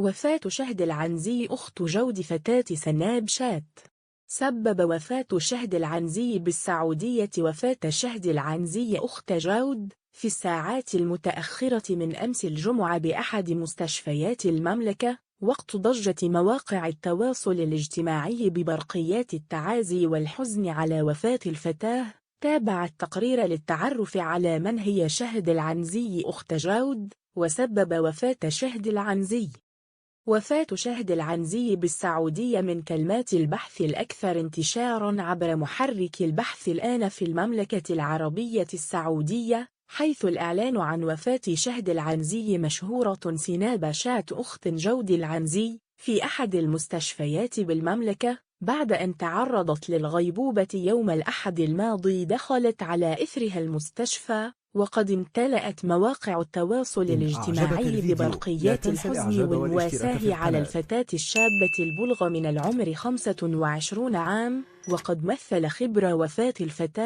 وفاة شهد العنزي أخت جود فتاة سناب شات. سبب وفاة شهد العنزي بالسعودية. وفاة شهد العنزي أخت جود في الساعات المتأخرة من أمس الجمعة بأحد مستشفيات المملكة، وقت ضجة مواقع التواصل الاجتماعي ببرقيات التعازي والحزن على وفاة الفتاة. تابع التقرير للتعرف على من هي شهد العنزي أخت جود وسبب وفاة شهد العنزي. وفاة شهد العنزي بالسعودية من كلمات البحث الأكثر انتشاراً عبر محرك البحث الآن في المملكة العربية السعودية، حيث الإعلان عن وفاة شهد العنزي مشهورة سناب شات أخت جود العنزي في أحد المستشفيات بالمملكة بعد أن تعرضت للغيبوبة يوم الأحد الماضي. دخلت على إثرها المستشفى، وقد امتلأت مواقع التواصل الاجتماعي ببرقيات الحزن والمواساة على الفتاة الشابة البلغ من العمر 25 عام، وقد مثل خبر وفاة الفتاة